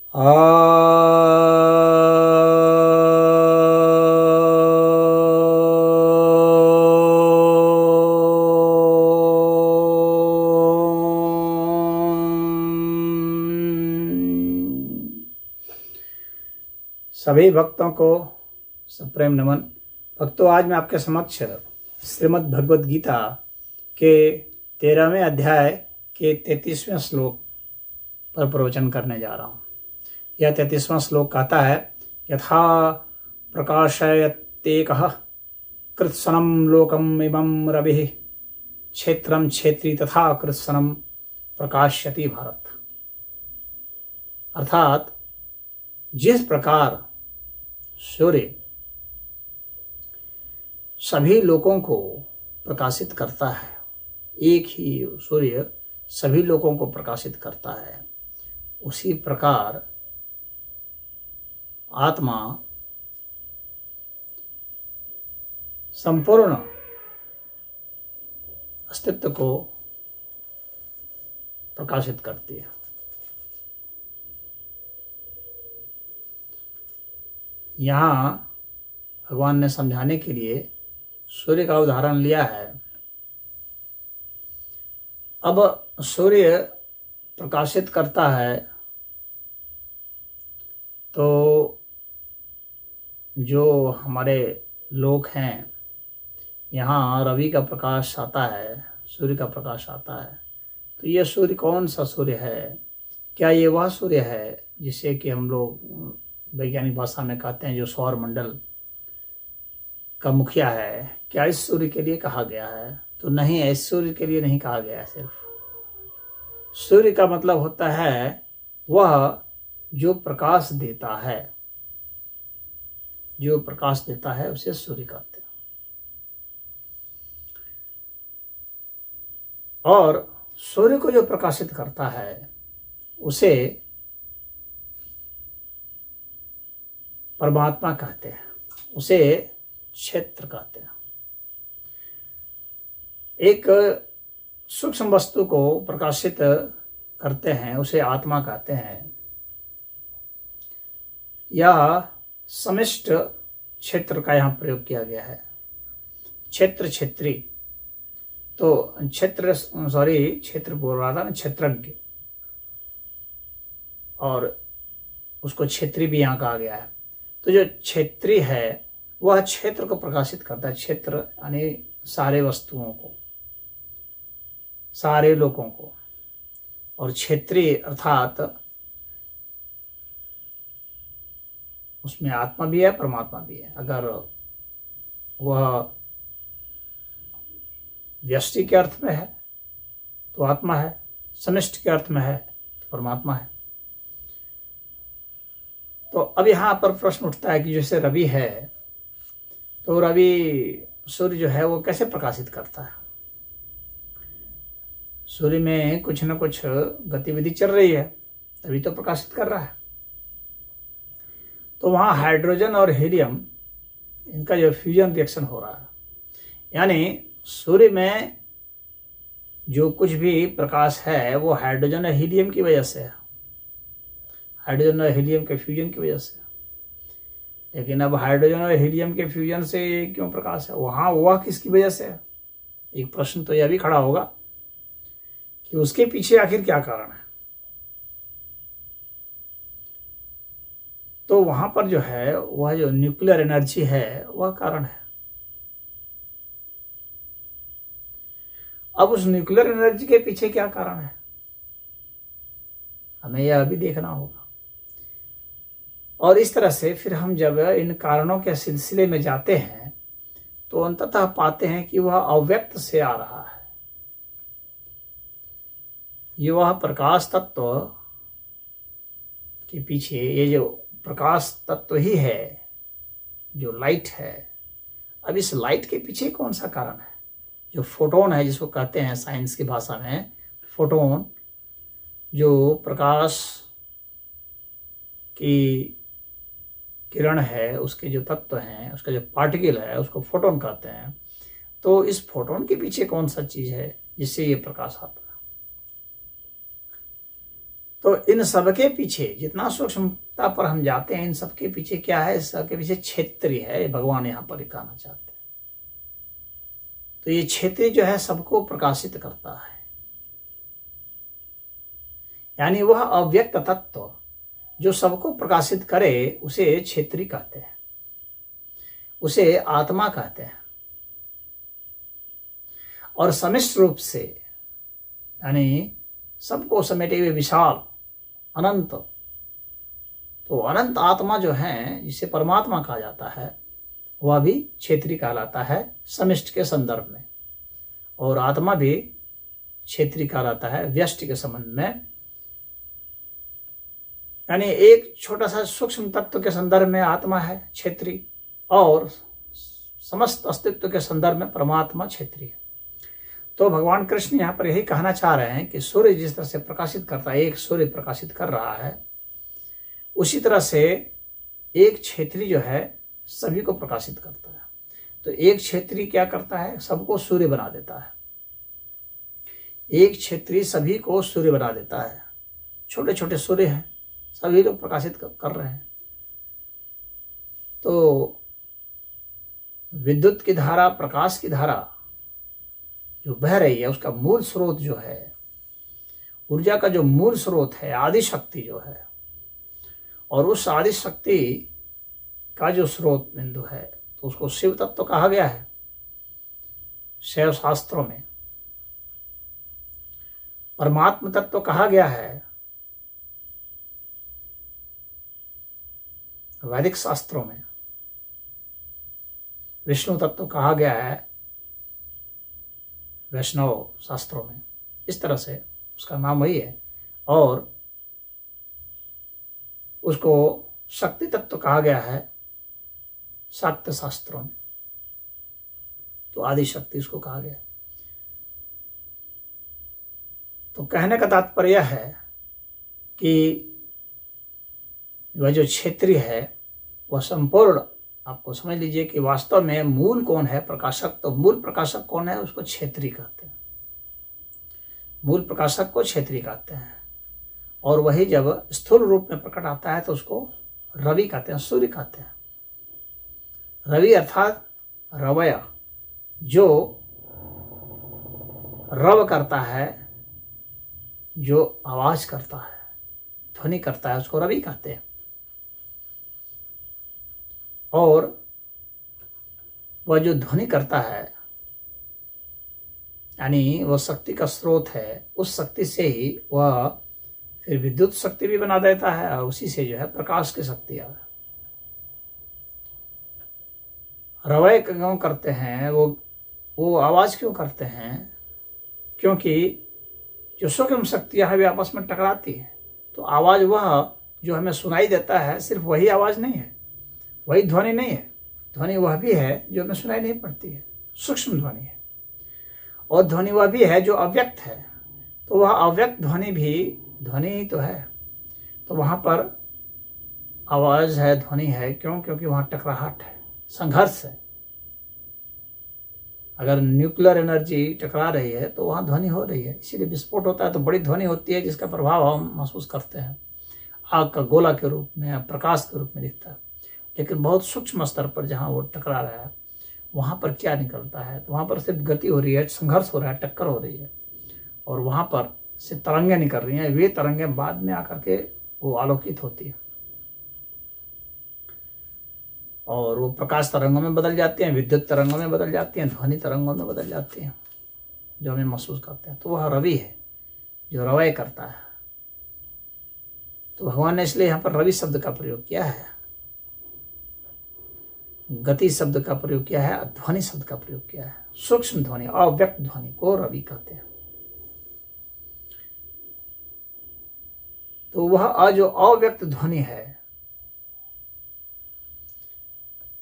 सभी भक्तों को सप्रेम नमन। भक्तों, आज मैं आपके समक्ष श्रीमद् भगवद गीता के 13वें अध्याय के 33वें श्लोक पर प्रवचन करने जा रहा हूँ। यह 33वां श्लोक कहता है, यथा प्रकाशयत्येकः कृत्स्नं लोकम् इमं रविः क्षेत्रं क्षेत्री तथा कृत्स्नं प्रकाशयति भारत। अर्थात जिस प्रकार सूर्य सभी लोगों को प्रकाशित करता है, एक ही सूर्य सभी लोगों को प्रकाशित करता है, उसी प्रकार आत्मा संपूर्ण अस्तित्व को प्रकाशित करती है। यहाँ भगवान ने समझाने के लिए सूर्य का उदाहरण लिया है। अब सूर्य प्रकाशित करता है तो जो हमारे लोग हैं, यहाँ रवि का प्रकाश आता है, सूर्य का प्रकाश आता है। तो ये सूर्य कौन सा सूर्य है? क्या ये वह सूर्य है जिसे कि हम लोग वैज्ञानिक भाषा में कहते हैं जो सौर मंडल का मुखिया है? क्या इस सूर्य के लिए कहा गया है? तो नहीं है, इस सूर्य के लिए नहीं कहा गया है। सिर्फ सूर्य का मतलब होता है वह जो प्रकाश देता है, जो प्रकाश देता है उसे सूर्य कहते हैं। और सूर्य को जो प्रकाशित करता है उसे परमात्मा कहते हैं, उसे क्षेत्र कहते हैं। एक सूक्ष्म वस्तु को प्रकाशित करते हैं उसे आत्मा कहते हैं। यह समष्टि क्षेत्र का यहाँ प्रयोग किया गया है। क्षेत्र, क्षेत्री, तो क्षेत्र बोल रहा था ना, क्षेत्रज्ञ, और उसको क्षेत्री भी यहाँ कहा गया है। तो जो क्षेत्री है वह क्षेत्र को प्रकाशित करता है। क्षेत्र यानी सारे वस्तुओं को, सारे लोगों को। और क्षेत्री अर्थात उसमें आत्मा भी है, परमात्मा भी है। अगर वह व्यष्टि के अर्थ में है तो आत्मा है, समष्टि के अर्थ में है तो परमात्मा है। तो अब यहाँ पर प्रश्न उठता है कि जैसे रवि है तो रवि, सूर्य जो है वो कैसे प्रकाशित करता है? सूर्य में कुछ न कुछ गतिविधि चल रही है तभी तो प्रकाशित कर रहा है। तो वहाँ हाइड्रोजन और हीलियम, इनका जो फ्यूजन रिएक्शन हो रहा है, यानी सूर्य में जो कुछ भी प्रकाश है वो हाइड्रोजन और हीलियम की वजह से है, हाइड्रोजन और हीलियम के फ्यूजन की वजह से। लेकिन अब हाइड्रोजन और हीलियम के फ्यूजन से क्यों प्रकाश है? वहाँ वह किसकी वजह से है? एक प्रश्न तो यह भी खड़ा होगा कि उसके पीछे आखिर क्या कारण है। तो वहाँ पर जो है वह जो न्यूक्लियर एनर्जी है वह कारण है। अब उस न्यूक्लियर एनर्जी के पीछे क्या कारण है, हमें यह अभी देखना होगा। और इस तरह से फिर हम जब इन कारणों के सिलसिले में जाते हैं तो अंततः पाते हैं कि वह अव्यक्त से आ रहा है। ये वह प्रकाश तत्व के पीछे, ये जो प्रकाश तत्व ही है, जो लाइट है। अब इस लाइट के पीछे कौन सा कारण है? जो फोटोन है, जिसको कहते हैं साइंस की भाषा में फोटोन, जो प्रकाश की किरण है, उसके जो तत्व हैं, उसका जो पार्टिकल है, उसको फोटोन कहते हैं। तो इस फोटोन के पीछे कौन सा चीज है जिससे ये प्रकाश आता है? तो इन सबके पीछे जितना सूक्ष्मता पर हम जाते हैं, इन सबके पीछे क्या है? इस सबके पीछे क्षेत्री है, भगवान यहाँ पर कहना चाहते हैं। तो ये क्षेत्री जो है सबको प्रकाशित करता है, यानी वह अव्यक्त तत्व जो सबको प्रकाशित करे उसे क्षेत्री कहते हैं, उसे आत्मा कहते हैं। और समिष्ट रूप से यानी सबको समेटे हुए विशाल अनंत, तो अनंत आत्मा जो है जिसे परमात्मा कहा जाता है वह भी क्षेत्री कहलाता है समिष्ट के संदर्भ में, और आत्मा भी क्षेत्री कहलाता है व्यष्टि के संबंध में। यानी एक छोटा सा सूक्ष्म तत्व के संदर्भ में आत्मा है क्षेत्री, और समस्त अस्तित्व के संदर्भ में परमात्मा क्षेत्री है। तो भगवान कृष्ण यहाँ पर यही कहना चाह रहे हैं कि सूर्य जिस तरह से प्रकाशित करता है, एक सूर्य प्रकाशित कर रहा है, उसी तरह से एक क्षेत्री जो है सभी को प्रकाशित करता है। तो एक क्षेत्री क्या करता है? सबको सूर्य बना देता है। एक क्षेत्री सभी को सूर्य बना देता है। छोटे छोटे सूर्य हैं, सभी लोग प्रकाशित कर रहे हैं। तो विद्युत की धारा, प्रकाश की धारा जो बह रही है, उसका मूल स्रोत जो है, ऊर्जा का जो मूल स्रोत है, आदि शक्ति जो है, और उस आदि शक्ति का जो स्रोत बिंदु है, तो उसको शिव तत्व कहा गया है शैव शास्त्रों में। परमात्म तत्व कहा गया है वैदिक शास्त्रों में। विष्णु तत्व कहा गया है वैष्णव शास्त्रों में। इस तरह से उसका नाम वही है। और उसको शक्ति तत्व कहा गया है शाक्त शास्त्रों में। तो आदि शक्ति उसको कहा गया। तो कहने का तात्पर्य है कि वह जो क्षेत्री है वह संपूर्ण, आपको समझ लीजिए कि वास्तव में मूल कौन है? प्रकाशक। तो मूल प्रकाशक कौन है? उसको क्षेत्री कहते हैं। मूल प्रकाशक को क्षेत्री कहते हैं। और वही जब स्थूल रूप में प्रकट आता है तो उसको रवि कहते हैं, सूर्य कहते हैं। रवि अर्थात रवय, जो रव करता है, जो आवाज करता है, ध्वनि करता है, उसको रवि कहते हैं। और वह जो ध्वनि करता है, यानी वह शक्ति का स्रोत है, उस शक्ति से ही वह फिर विद्युत शक्ति भी बना देता है, और उसी से जो है प्रकाश की शक्ति आ। रवय क्यों करते हैं? वो आवाज क्यों करते हैं? क्योंकि जो सूक्ष्म शक्तियां हैं वे आपस में टकराती है। तो आवाज वह जो हमें सुनाई देता है सिर्फ वही आवाज नहीं है, वही ध्वनि नहीं है। ध्वनि वह भी है जो हमें सुनाई नहीं पड़ती है, सूक्ष्म ध्वनि है। और ध्वनि वह भी है जो अव्यक्त है। तो वह अव्यक्त ध्वनि भी ध्वनि ही तो है। तो वहाँ पर आवाज है, ध्वनि है। क्यों? क्योंकि वहाँ टकराहट है, संघर्ष है। अगर न्यूक्लियर एनर्जी टकरा रही है तो वहाँ ध्वनि हो रही है, इसीलिए विस्फोट होता है। तो बड़ी ध्वनि होती है जिसका प्रभाव हम महसूस करते हैं, आग का गोला के रूप में या प्रकाश के रूप में दिखता है। लेकिन बहुत सूक्ष्म स्तर पर जहाँ वो टकरा रहा है वहाँ पर क्या निकलता है? तो वहाँ पर सिर्फ गति हो रही है, संघर्ष हो रहा है, टक्कर हो रही है, और वहाँ पर से तरंगें निकल रही हैं। वे तरंगें बाद में आकर के वो आलोकित होती है और वो प्रकाश तरंगों में बदल जाती हैं, विद्युत तरंगों में बदल जाती हैं, ध्वनि तरंगों में बदल जाती हैं, जो हमें महसूस करते हैं। तो वह रवि है जो रवय करता है। तो भगवान ने इसलिए यहाँ पर रवि शब्द का प्रयोग किया है, गति शब्द का प्रयोग किया है, ध्वनि शब्द का प्रयोग किया है। सूक्ष्म ध्वनि, अव्यक्त ध्वनि को रवि कहते हैं। तो वह जो अव्यक्त ध्वनि है,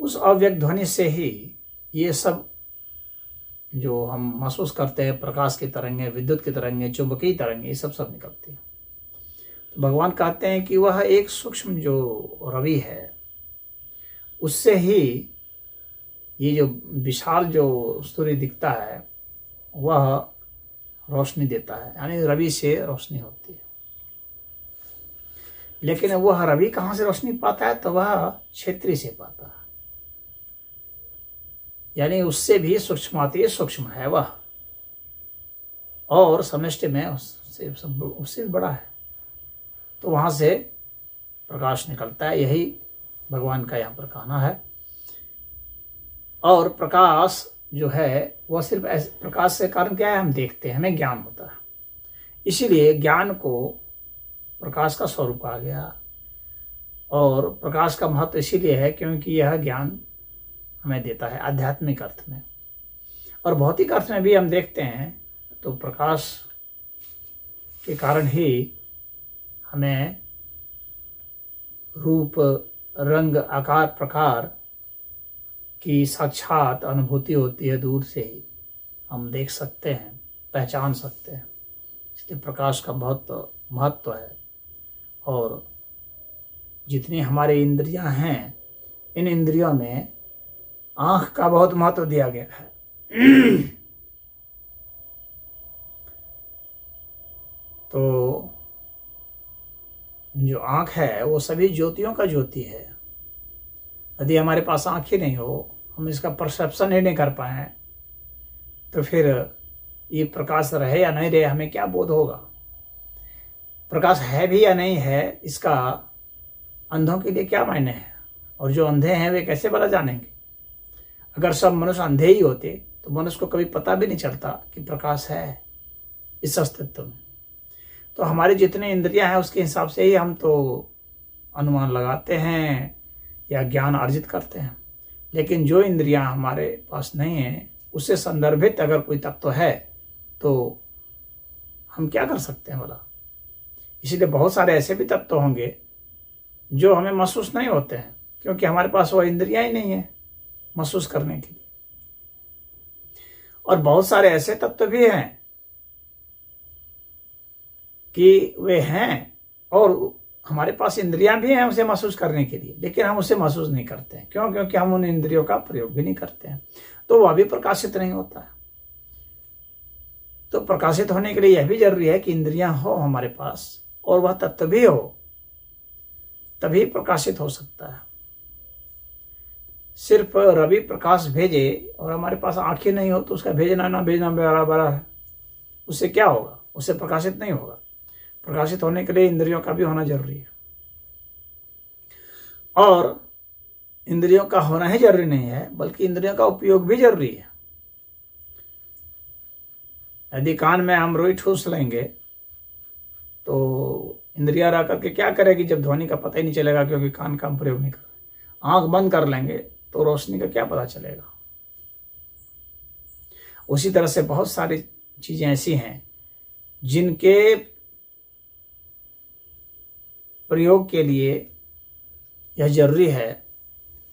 उस अव्यक्त ध्वनि से ही ये सब जो हम महसूस करते हैं, प्रकाश की तरंगें, विद्युत की तरंगें, चुंबकीय तरंगें, ये सब निकलती हैं। तो भगवान कहते हैं कि वह एक सूक्ष्म जो रवि है, उससे ही ये जो विशाल जो सूर्य दिखता है वह रोशनी देता है, यानी रवि से रोशनी होती है। लेकिन वह रवि कहाँ से रोशनी पाता है? तो वह क्षेत्री से पाता है, यानी उससे भी सूक्ष्माति सूक्ष्म है वह, और समष्टि में उससे भी बड़ा है। तो वहाँ से प्रकाश निकलता है, यही भगवान का यहाँ पर कहना है। और प्रकाश जो है वह सिर्फ प्रकाश से कारण क्या है? हम देखते हैं, हमें ज्ञान होता है। इसीलिए ज्ञान को प्रकाश का स्वरूप कहा गया। और प्रकाश का महत्व इसीलिए है क्योंकि यह ज्ञान हमें देता है आध्यात्मिक अर्थ में। और भौतिक अर्थ में भी हम देखते हैं तो प्रकाश के कारण ही हमें रूप, रंग, आकार, प्रकार की साक्षात अनुभूति होती है। दूर से ही हम देख सकते हैं, पहचान सकते हैं। इसलिए प्रकाश का बहुत महत्व है। और जितनी हमारे इंद्रियां हैं, इन इंद्रियों में आँख का बहुत महत्व दिया गया है। तो जो आँख है वो सभी ज्योतियों का ज्योति है। यदि हमारे पास आँख ही नहीं हो, हम इसका परसेप्शन ही नहीं कर पाए, तो फिर ये प्रकाश रहे या नहीं रहे हमें क्या बोध होगा? प्रकाश है भी या नहीं है, इसका अंधों के लिए क्या मायने है? और जो अंधे हैं वे कैसे भला जानेंगे? अगर सब मनुष्य अंधे ही होते तो मनुष्य को कभी पता भी नहीं चलता कि प्रकाश है इस अस्तित्व में। तो हमारे जितने इंद्रियां हैं उसके हिसाब से ही हम तो अनुमान लगाते हैं या ज्ञान अर्जित करते हैं। लेकिन जो इंद्रियां हमारे पास नहीं है, उससे संदर्भित अगर कोई तत्व है तो हम क्या कर सकते हैं भला? इसीलिए बहुत सारे ऐसे भी तत्व होंगे जो हमें महसूस नहीं होते हैं, क्योंकि हमारे पास वो इंद्रियां ही नहीं है महसूस करने के लिए। और बहुत सारे ऐसे तत्व भी हैं कि वे हैं और हमारे पास इंद्रियां भी हैं उसे महसूस करने के लिए, लेकिन हम उसे महसूस नहीं करते हैं। क्यों? क्योंकि हम उन इंद्रियों का प्रयोग भी नहीं करते हैं, तो वह भी प्रकाशित नहीं होता है। तो प्रकाशित होने के लिए यह भी जरूरी है कि इंद्रियां हो हमारे पास और वह तत्व भी हो, तभी प्रकाशित हो सकता है। सिर्फ रवि प्रकाश भेजे और हमारे पास आंखें नहीं हो तो उसका भेजना ना भेजना बराबर है, उससे क्या होगा? उससे प्रकाशित नहीं होगा। प्रकाशित होने के लिए इंद्रियों का भी होना जरूरी है। और इंद्रियों का होना ही जरूरी नहीं है, बल्कि इंद्रियों का उपयोग भी जरूरी है। यदि कान में हम रुई ठूस लेंगे तो इंद्रियां रह करके क्या करेगी जब ध्वनि का पता ही नहीं चलेगा, क्योंकि कान का हम प्रयोग नहीं कर रहे। आंख बंद कर लेंगे तो रोशनी का क्या पता चलेगा? उसी तरह से बहुत सारी चीजें ऐसी हैं जिनके प्रयोग के लिए यह जरूरी है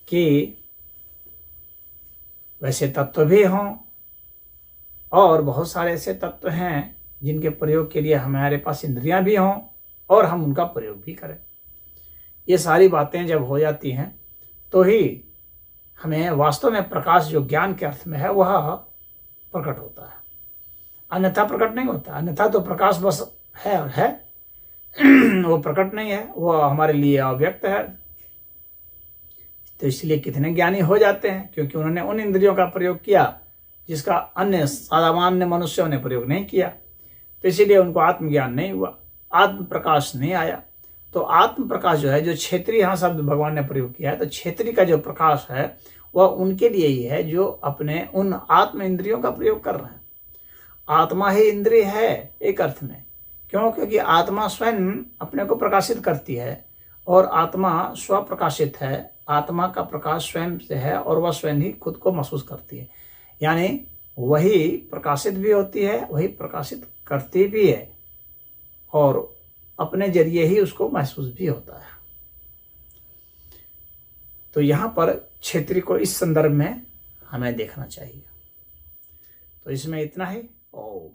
कि वैसे तत्व भी हों, और बहुत सारे ऐसे तत्व हैं जिनके प्रयोग के लिए हमारे पास इंद्रियां भी हों और हम उनका प्रयोग भी करें। ये सारी बातें जब हो जाती हैं तो ही हमें वास्तव में प्रकाश जो ज्ञान के अर्थ में है वह प्रकट होता है, अन्यथा प्रकट नहीं होता। अन्यथा तो प्रकाश बस है और है, वो प्रकट नहीं है, वो हमारे लिए अव्यक्त है। तो इसलिए कितने ज्ञानी हो जाते हैं, क्योंकि उन्होंने उन इंद्रियों का प्रयोग किया जिसका अन्य सामान्य मनुष्यों ने प्रयोग नहीं किया। तो इसीलिए उनको आत्मज्ञान नहीं हुआ, आत्म प्रकाश नहीं आया। तो आत्म प्रकाश जो है, जो क्षेत्रीय यहाँ शब्द भगवान ने प्रयोग किया है, तो क्षेत्रीय का जो प्रकाश है वह उनके लिए ही है जो अपने उन आत्म इंद्रियों का प्रयोग कर रहे हैं। आत्मा ही इंद्रिय है एक अर्थ में। क्यों? क्योंकि आत्मा स्वयं अपने को प्रकाशित करती है और आत्मा स्वप्रकाशित है। आत्मा का प्रकाश स्वयं से है और वह स्वयं ही खुद को महसूस करती है, यानी वही प्रकाशित भी होती है, वही प्रकाशित करती भी है और अपने जरिए ही उसको महसूस भी होता है। तो यहाँ पर क्षेत्रीय को इस संदर्भ में हमें देखना चाहिए। तो इसमें इतना ही। ओम।